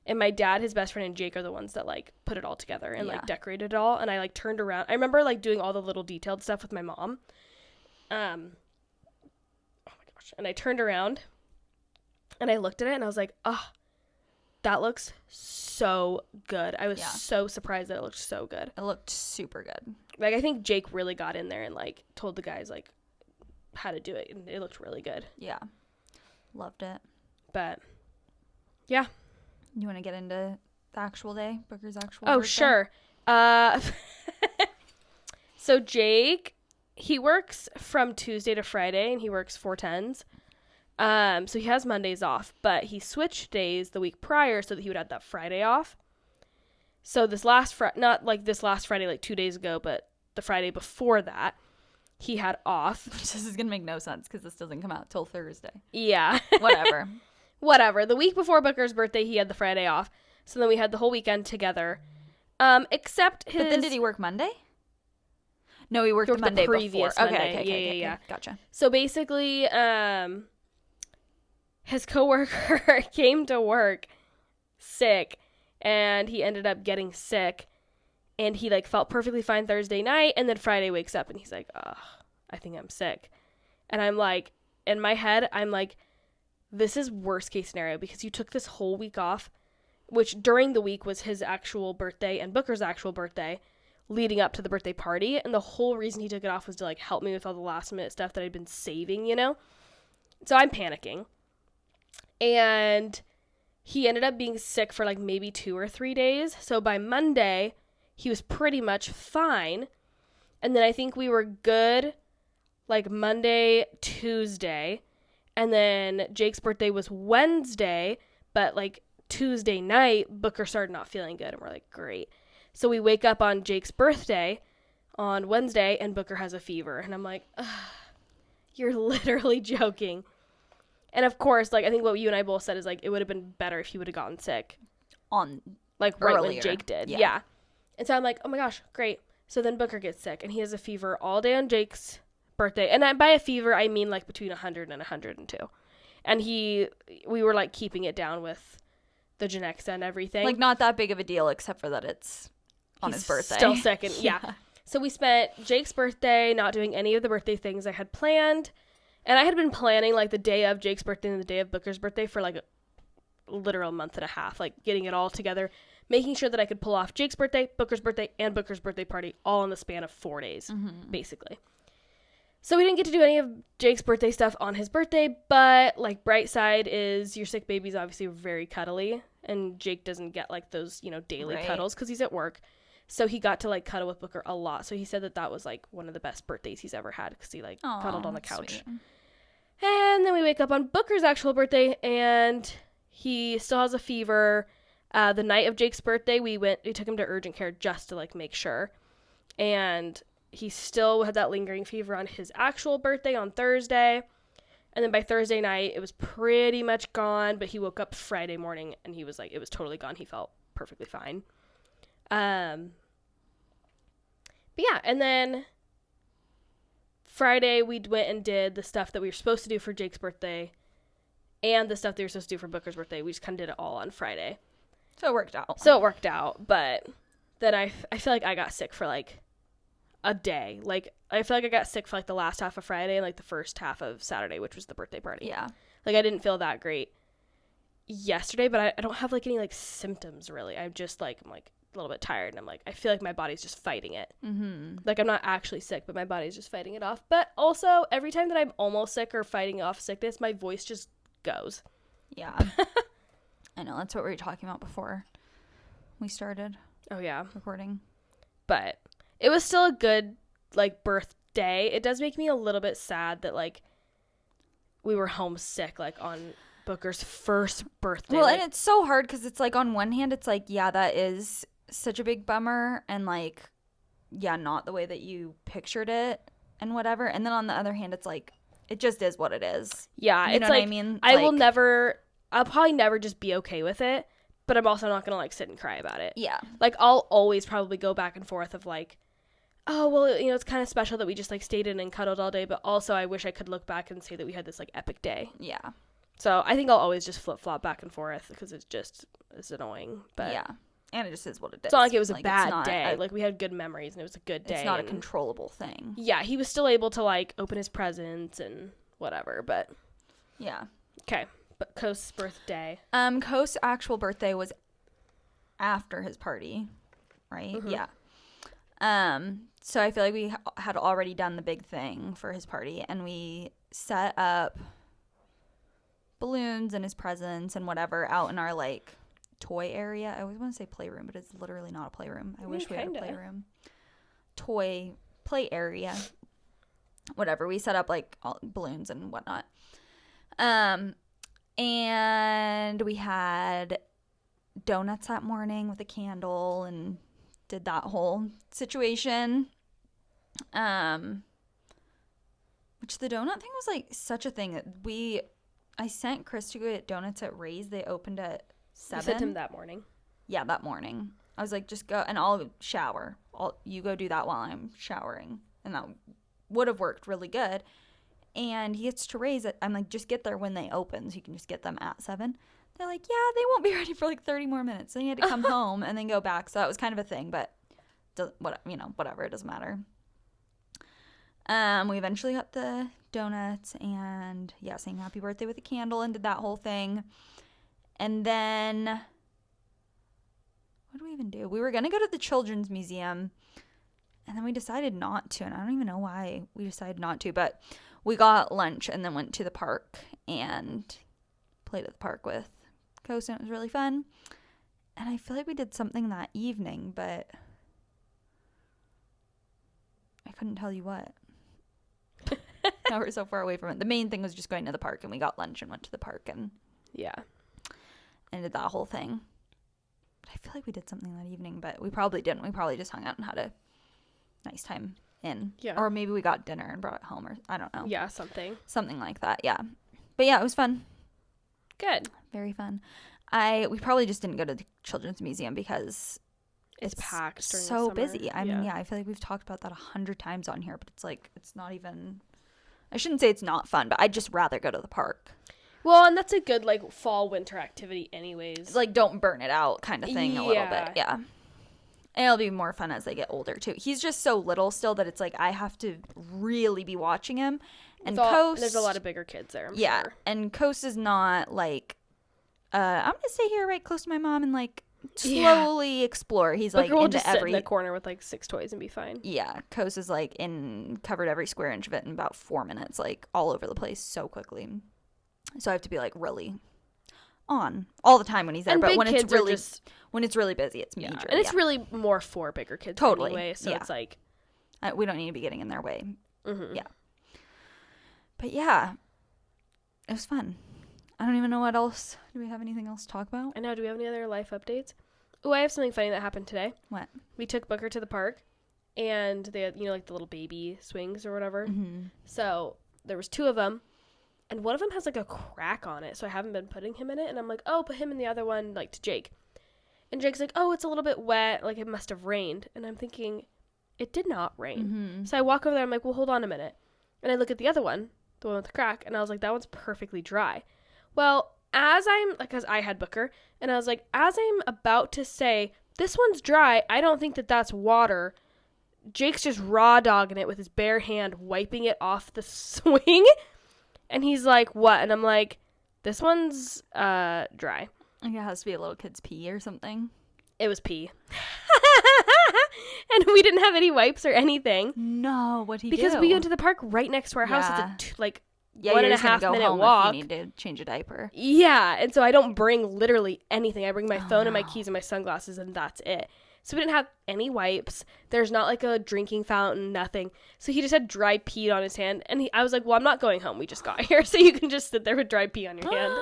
And my dad, his best friend, and Jake are the ones that, like, put it all together and, like, decorated it all. And I, like, turned around. I remember, like, doing all the little detailed stuff with my mom. Oh my gosh. And I turned around and I looked at it and I was like, oh, that looks so good. I was so surprised that it looked so good. It looked super good. Like, I think Jake really got in there and, like, told the guys, like, how to do it. And it looked really good. Yeah. Loved it. But, yeah. You want to get into the actual day? Booker's actual Oh, birthday? sure. So Jake, he works from Tuesday to Friday, and he works 4/10s. So he has Mondays off, but he switched days the week prior so that he would have that Friday off. So this last not like this last Friday, like 2 days ago, but the Friday before that, he had off. This is going to make no sense because this doesn't come out till Thursday. Yeah. Whatever. Whatever. The week before Booker's birthday, he had the Friday off. So then we had the whole weekend together. Except his... But then did he work Monday? No, he worked the Monday previous before. Monday. Okay. Yeah. Gotcha. So basically, his coworker came to work sick, and he ended up getting sick, and he, like, felt perfectly fine Thursday night, and then Friday wakes up, and he's like, ugh, I think I'm sick. And I'm like, in my head, I'm like, this is worst case scenario, because you took this whole week off, which during the week was his actual birthday and Booker's actual birthday, leading up to the birthday party, and the whole reason he took it off was to, like, help me with all the last minute stuff that I'd been saving, you know? So I'm panicking. And he ended up being sick for, like, maybe 2 or 3 days. So by Monday, he was pretty much fine. And then I think we were good, like, Monday, Tuesday. And then Jake's birthday was Wednesday, but, like, Tuesday night, Booker started not feeling good. And we're like, great. So we wake up on Jake's birthday on Wednesday, and Booker has a fever. And I'm like, ugh, you're literally joking. And of course, like, I think what you and I both said is, like, it would have been better if he would have gotten sick. On, like, right earlier. when Jake did. Yeah. Yeah. And so I'm like, oh my gosh, great. So then Booker gets sick, and he has a fever all day on Jake's birthday. And by a fever, I mean, like, between 100 and 102. And we were, like, keeping it down with the Genexa and everything. like, not that big of a deal except for that it's on his birthday. Still sick. And, yeah. So we spent Jake's birthday not doing any of the birthday things I had planned. And I had been planning, like, the day of Jake's birthday and the day of Booker's birthday for, like, a literal month and a half. Like, getting it all together, making sure that I could pull off Jake's birthday, Booker's birthday, and Booker's birthday party all in the span of 4 days, basically. So we didn't get to do any of Jake's birthday stuff on his birthday, but, like, bright side is your sick baby's obviously very cuddly, and Jake doesn't get, like, those, you know, daily cuddles because he's at work. So he got to, like, cuddle with Booker a lot. So he said that that was, like, one of the best birthdays he's ever had because he, like, cuddled on the couch. Sweet. And then we wake up on Booker's actual birthday, and he still has a fever. The night of Jake's birthday, we took him to urgent care just to, like, make sure. And he still had that lingering fever on his actual birthday on Thursday. And then by Thursday night, it was pretty much gone, but he woke up Friday morning, and he was, like, it was totally gone. He felt perfectly fine. But yeah, and then Friday we went and did the stuff that we were supposed to do for Jake's birthday and the stuff they were supposed to do for Booker's birthday. We just kind of did it all on Friday. So it worked out. But then I feel like I got sick for, like, a day. Like, I feel like I got sick for, like, the last half of Friday and, like, the first half of Saturday, which was the birthday party. Yeah. Like, I didn't feel that great yesterday, but I don't have, like, any, like, symptoms, really. I'm just, like, I'm, like, a little bit tired, and I'm like, I feel like my body's just fighting it. Like, I'm not actually sick, but my body's just fighting it off. But also, every time that I'm almost sick or fighting off sickness, my voice just goes. Yeah. I know, that's what we were talking about before we started recording. But it was still a good, like, birthday. It does make me a little bit sad that, like, we were homesick, like, on Booker's first birthday. Well, like, and it's so hard because it's, like, on one hand, it's like, yeah, that is such a big bummer, and, like, yeah, not the way that you pictured it and whatever. And then on the other hand, it's like, it just is what it is. Yeah, you it's know like, what I mean? I'll probably never just be okay with it, but I'm also not gonna, like, sit and cry about it. Yeah. Like, I'll always probably go back and forth of, like, oh, well, you know, it's kind of special that we just, like, stayed in and cuddled all day, but also I wish I could look back and say that we had this, like, epic day. Yeah. So I think I'll always just flip-flop back and forth because it's annoying. But yeah. And it just is what it is. It's not like it was a like, bad day. Like, we had good memories, and it was a good day. It's not a controllable thing. Yeah, he was still able to, like, open his presents and whatever, but... Yeah. Okay, but Coast's birthday. Coast's actual birthday was after his party, right? Mm-hmm. Yeah. So I feel like we had already done the big thing for his party, and we set up balloons and his presents and whatever out in our, like, toy area. I always want to say playroom, but it's literally not a playroom. I wish we had a playroom. Toy play area. Whatever. We set up, like, all balloons and whatnot. And we had donuts that morning with a candle and did that whole situation. Which the donut thing was, like, such a thing that I sent Chris to go get donuts at Ray's. They opened at 7. You sent him that morning. Yeah, that morning. I was like, just go, and I'll shower. You go do that while I'm showering. And that would have worked really good. And he gets to Ray's. I'm like, just get there when they open so you can just get them at 7. They're like, yeah, they won't be ready for, like, 30 more minutes. Then you had to come home and then go back. So that was kind of a thing, but whatever. It doesn't matter. We eventually got the donuts and, yeah, sang happy birthday with a candle and did that whole thing. And then, what did we even do? We were going to go to the Children's Museum, and then we decided not to. And I don't even know why we decided not to, but we got lunch and then went to the park and played at the park with Coast, and it was really fun. And I feel like we did something that evening, but I couldn't tell you what. Now we're so far away from it. The main thing was just going to the park, and we got lunch and went to the park and did that whole thing. But I feel like we did something that evening, but we probably didn't. We probably just hung out and had a nice time in. Yeah. Or maybe we got dinner and brought it home, or I don't know. Yeah, something like that. Yeah. But yeah, it was fun. Good. Very fun. We probably just didn't go to the Children's Museum because it's packed during so the summer. Busy. I mean, I feel like we've talked about that 100 times on here, but it's like, it's not even, I shouldn't say it's not fun, but I'd just rather go to the park. Well, and that's a good, like, fall winter activity anyways. Like, don't burn it out kind of thing a little bit. Yeah. And it'll be more fun as they get older too. He's just so little still that it's like I have to really be watching him. And Coast, there's a lot of bigger kids there. I'm yeah, sure. and Coast is not like I'm gonna stay here right close to my mom and like slowly explore. He's Booker like will into just sit in the corner with like 6 toys and be fine. Yeah, Coast is like covered every square inch of it in about 4 minutes, like all over the place so quickly. So I have to be like really on all the time when he's there. And but big when kids it's really are just, when it's really busy, it's major. and it's really more for bigger kids Totally, anyway. So yeah. it's like we don't need to be getting in their way. mm-hmm. Yeah. But yeah, it was fun. I don't even know what else. Do we have anything else to talk about? I know. Do we have any other life updates? Oh, I have something funny that happened today. What? We took Booker to the park, and they had, like the little baby swings or whatever. Mm-hmm. So there was 2 of them, and one of them has like a crack on it. So I haven't been putting him in it, and I'm like, oh, put him in the other one, like to Jake. And Jake's like, oh, it's a little bit wet, like it must have rained. And I'm thinking, it did not rain. Mm-hmm. So I walk over there, I'm like, well, hold on a minute. And I look at the other one, the one with the crack, and I was like, that one's perfectly dry. Well, because I had Booker, and I was like, as I'm about to say, this one's dry, I don't think that that's water, Jake's just raw dogging it with his bare hand, wiping it off the swing. And he's like, what? And I'm like, this one's dry. I think it has to be a little kid's pee or something. It was pee. And we didn't have any wipes or anything. No, what'd he Because do? we went to the park right next to our house. Yeah. It's a 1.5 minute walk. If you need to change a diaper. Yeah, and so I don't bring literally anything. I bring my phone and my keys and my sunglasses, and that's it. So we didn't have any wipes. There's not like a drinking fountain, nothing. So he just had dry pee on his hand, and I was like, well, I'm not going home. We just got here, so you can just sit there with dry pee on your hand.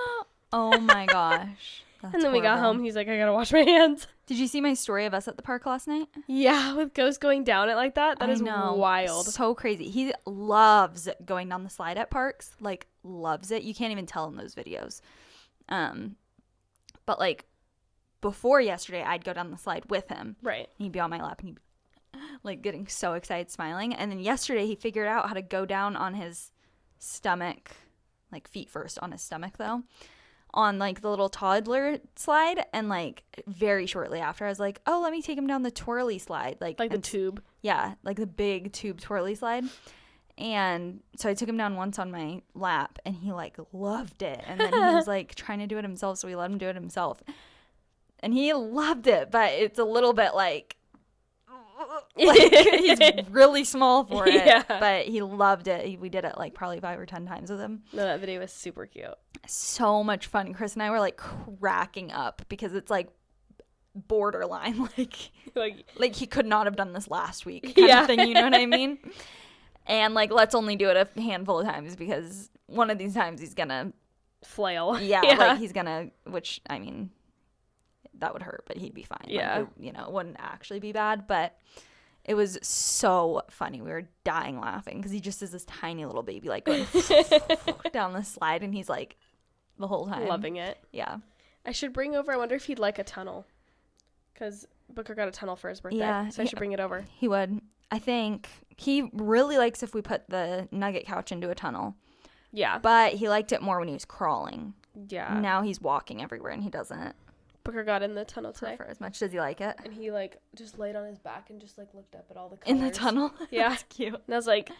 Oh my gosh. That's and then we got horrible. home. He's like, I gotta wash my hands. Did you see my story of us at the park last night? Yeah, with Ghost going down it like that. That is wild. So crazy. He loves going down the slide at parks. Like, loves it. You can't even tell in those videos. But like, before yesterday, I'd go down the slide with him. Right. And he'd be on my lap and he'd be like getting so excited, smiling. And then yesterday, he figured out how to go down on his stomach, like feet first on his stomach though, on like the little toddler slide. And like very shortly after, I was like, oh, let me take him down the twirly slide. Like the tube. Yeah, like the big tube twirly slide. And so I took him down once on my lap and he like loved it. And then he was like trying to do it himself. So we let him do it himself. And he loved it, but it's a little bit like he's really small for it. Yeah. But he loved it. We did it like probably 5 or 10 times with him. No, that video was super cute. So much fun. Chris and I were like cracking up because it's like borderline like he could not have done this last week kind of thing, you know what I mean? And like, let's only do it a handful of times because one of these times he's gonna flail. Yeah. Like he's gonna, which I mean, that would hurt, but he'd be fine. Yeah. Like, it wouldn't actually be bad, but it was so funny. We were dying laughing because he just is this tiny little baby, like going down the slide, and he's like the whole time loving it. Yeah. I should bring over, I wonder if he'd like a tunnel. Because Booker got a tunnel for his birthday. Yeah. So I should bring it over. He would. I think he really likes if we put the nugget couch into a tunnel. Yeah. But he liked it more when he was crawling. Yeah. Now he's walking everywhere and he doesn't Booker got in the tunnel today. prefer as much. Does he like it? And he like just laid on his back and just like looked up at all the colors. In the tunnel? Yeah. That's cute. And I was like,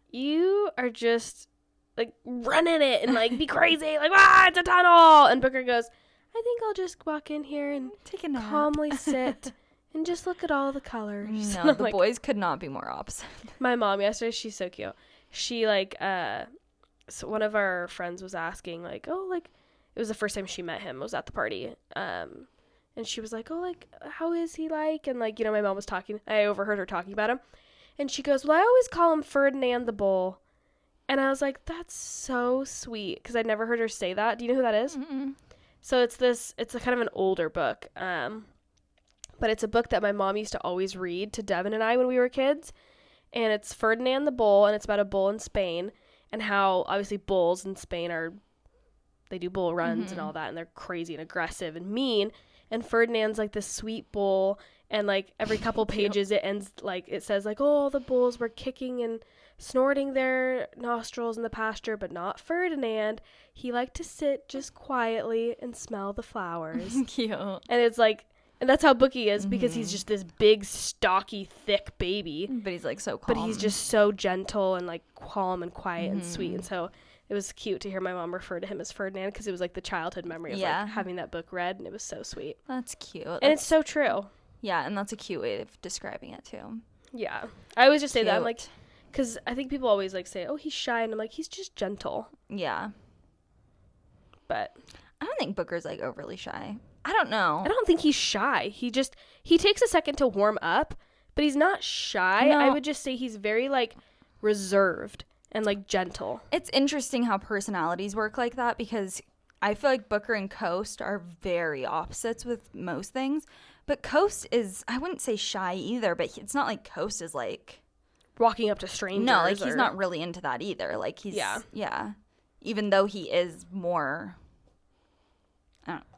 you are just like running it and like be crazy. Like, it's a tunnel. And Booker goes, I think I'll just walk in here and take a nap. Calmly sit and just look at all the colors. No, the boys could not be more opposite. My mom yesterday, she's so cute. She so one of our friends was asking like, oh, like it was the first time she met him. It was at the party. And she was like, oh, like how is he like? And like, my mom was talking. I overheard her talking about him. And she goes, well, I always call him Ferdinand the Bull. And I was like, that's so sweet because I'd never heard her say that. Do you know who that is? Mm-mm. So it's a kind of an older book, but it's a book that my mom used to always read to Devin and I when we were kids, and it's Ferdinand the Bull, and it's about a bull in Spain, and how obviously bulls in Spain they do bull runs and all that, and they're crazy and aggressive and mean, and Ferdinand's like this sweet bull, and like every couple pages it ends like it says like, oh, all the bulls were kicking and snorting their nostrils in the pasture, but not Ferdinand. He liked to sit just quietly and smell the flowers. Cute. And it's like, And that's how Bookie is, because he's just this big, stocky, thick baby. But he's like so calm. But he's just so gentle and like calm and quiet and sweet. And so it was cute to hear my mom refer to him as Ferdinand, because it was like the childhood memory of like having that book read, and it was so sweet. That's cute. And it's so true. Yeah, and that's a cute way of describing it too. Yeah. I always just say that. I'm like, because I think people always like say, oh, he's shy. And I'm like, he's just gentle. Yeah. But I don't think Booker's like overly shy. I don't know. I don't think he's shy. He takes a second to warm up, but he's not shy. No. I would just say he's very like reserved and like gentle. It's interesting how personalities work like that, because I feel like Booker and Coast are very opposites with most things. But Coast is, I wouldn't say shy either, but it's not like Coast is like walking up to strangers. No, like he's not really into that either. Like he's, yeah. Even though he is more,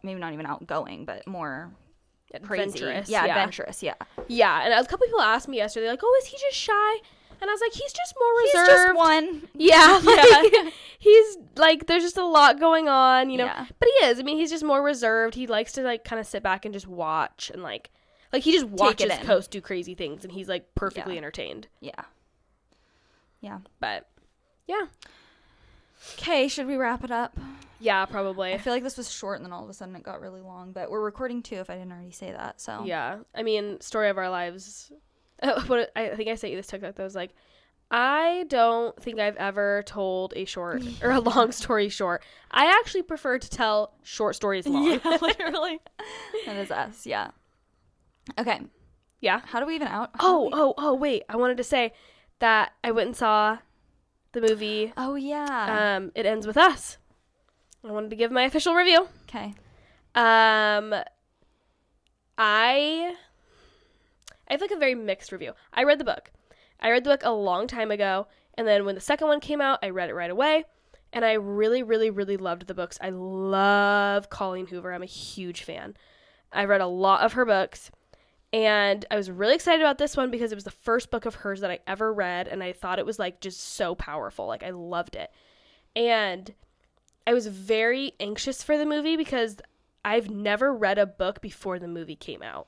maybe not even outgoing, but more adventurous. Crazy. Yeah, adventurous, yeah. Yeah, and a couple people asked me yesterday, like, oh, is he just shy? And I was like, he's just more reserved. He's just one. Yeah, like, he's like, there's just a lot going on, you know. Yeah. But he is. I mean, he's just more reserved. He likes to like kind of sit back and just watch and like he just watches Coast do crazy things, and he's like perfectly entertained. Yeah. Yeah. But yeah. Okay, should we wrap it up? Yeah, probably. I feel like this was short, and then all of a sudden it got really long. But we're recording too, if I didn't already say that. So yeah, I mean, story of our lives. What I think I sent you this TikTok that was like, I don't think I've ever told a short or a long story short. I actually prefer to tell short stories long. Yeah, literally. That is us. Yeah. Okay. Yeah. How do we even out? Oh, wait. I wanted to say that I went and saw the movie. Oh, yeah. It Ends With Us. I wanted to give my official review. Okay. I have like a very mixed review. I read the book a long time ago, and then when the second one came out, I read it right away, and I really, really, really loved the books. I love Colleen Hoover. I'm a huge fan. I read a lot of her books, and I was really excited about this one because it was the first book of hers that I ever read, and I thought it was like just so powerful. Like, I loved it. And I was very anxious for the movie because I've never read a book before the movie came out.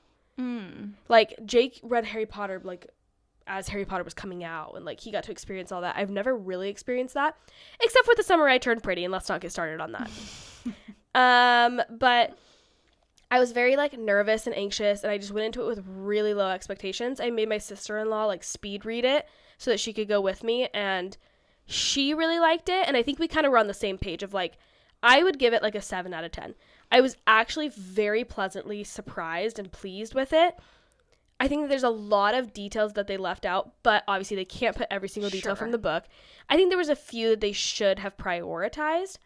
Like, Jake read Harry Potter like as Harry Potter was coming out, and like he got to experience all that. I've never really experienced that, except for The Summer I Turned Pretty, and let's not get started on that. But I was very like nervous and anxious, and I just went into it with really low expectations. I made my sister-in-law like speed read it so that she could go with me, and she really liked it, and I think we kind of were on the same page of like, I would give it like a 7 out of 10. I was actually very pleasantly surprised and pleased with it. I think that there's a lot of details that they left out, but obviously they can't put every single detail from the book. I think there was a few that they should have prioritized.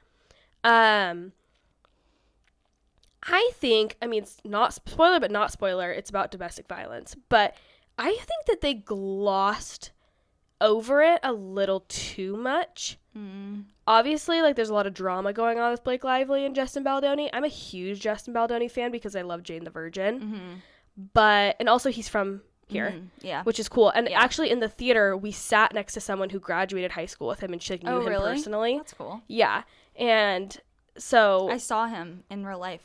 I think, I mean, it's not spoiler, but not spoiler. It's about domestic violence. But I think that they glossed over it a little too much. Obviously, like, there's a lot of drama going on with Blake Lively and Justin Baldoni. I'm a huge Justin Baldoni fan because I love Jane the Virgin. But, and also he's from here, which is cool. And actually in the theater, we sat next to someone who graduated high school with him, and she knew him personally. That's cool. Yeah. And so I saw him in real life.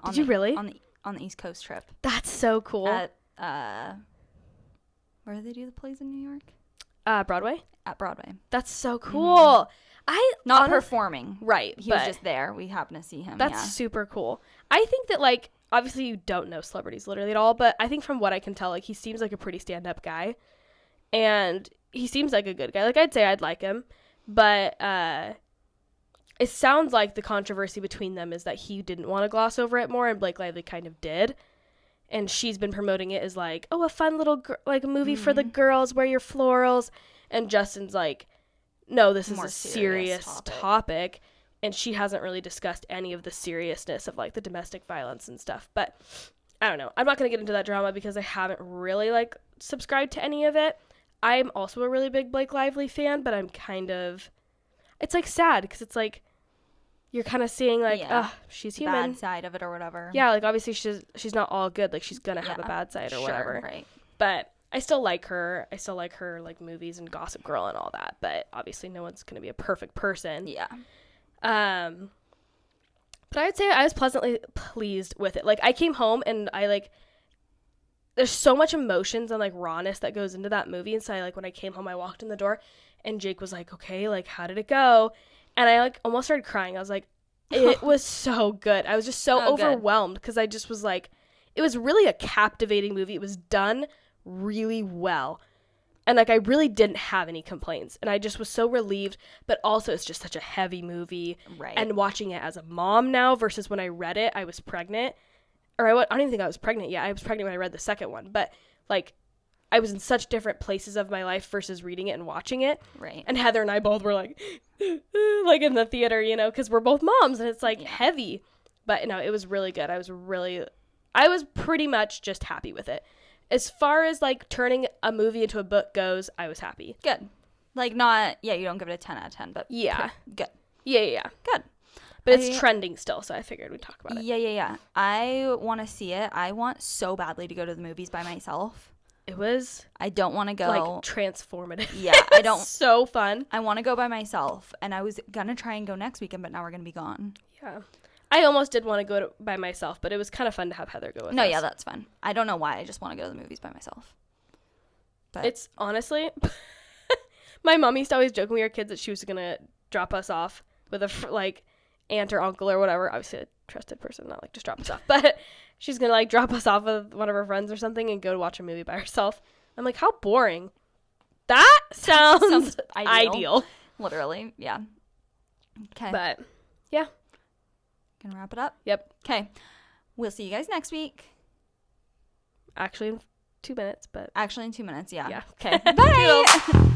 Did you really? On the East Coast trip. That's so cool. At, where do they do the plays in New York? Broadway? At Broadway. That's so cool. Not performing. Right. He was just there. We happened to see him. That's super cool. I think that, like, obviously you don't know celebrities literally at all, but I think from what I can tell, like, he seems like a pretty stand-up guy. And he seems like a good guy. Like, I'd say I'd like him. But it sounds like the controversy between them is that he didn't want to gloss over it more, and Blake Lively kind of did. And she's been promoting it as, like, oh, a fun little, like, a movie for the girls, wear your florals. And Justin's like, no, this is a serious topic. And she hasn't really discussed any of the seriousness of, like, the domestic violence and stuff. But I don't know. I'm not going to get into that drama because I haven't really, like, subscribed to any of it. I'm also a really big Blake Lively fan, but I'm kind of, it's, like, sad because it's, like, you're kind of seeing, like, she's human. Bad side of it or whatever. Yeah, like, obviously she's not all good. Like, she's going to have a bad side or whatever. Right. But I still like her. I still like her, like, movies and Gossip Girl and all that. But obviously no one's going to be a perfect person. Yeah. But But I would say I was pleasantly pleased with it. Like, I came home and I, like, there's so much emotions and, like, rawness that goes into that movie. And so, like, when I came home, I walked in the door and Jake was like, okay, like, how did it go? And I, like, almost started crying. I was like, it was so good. I was just so overwhelmed because I just was like, it was really a captivating movie. It was done really well. And, like, I really didn't have any complaints. And I just was so relieved. But also, it's just such a heavy movie. Right. And watching it as a mom now versus when I read it, I was pregnant. Or I don't even think I was pregnant yet. I was pregnant when I read the second one. But, like, I was in such different places of my life versus reading it and watching it. Right. And Heather and I both were, like, like, in the theater, you know, because we're both moms. And it's, like, heavy. But, no, it was really good. I was pretty much just happy with it. As far as, like, turning a movie into a book goes, I was happy. Good. Like, not, yeah, you don't give it a 10 out of 10, but yeah. Good. Yeah. Good. But it's trending still, so I figured we'd talk about it. Yeah. I want to see it. I want so badly to go to the movies by myself. It was, I don't want to go. like, transformative. Yeah, I don't. So fun. I want to go by myself, and I was going to try and go next weekend, but now we're going to be gone. Yeah. I almost did want to go by myself, but it was kind of fun to have Heather go with us. No, yeah, that's fun. I don't know why. I just want to go to the movies by myself. But It's honestly, my mom used to always joke when we were kids that she was going to drop us off with a, like, aunt or uncle or whatever. Obviously a trusted person, not, like, just drop us off. But she's going to, like, drop us off with one of her friends or something and go to watch a movie by herself. I'm like, how boring. That sounds ideal. Literally, yeah. Okay. But, yeah. Gonna wrap it up? Yep. Okay. We'll see you guys next week. Actually, in 2 minutes, but. Actually, in 2 minutes, yeah. Yeah. Okay. Bye.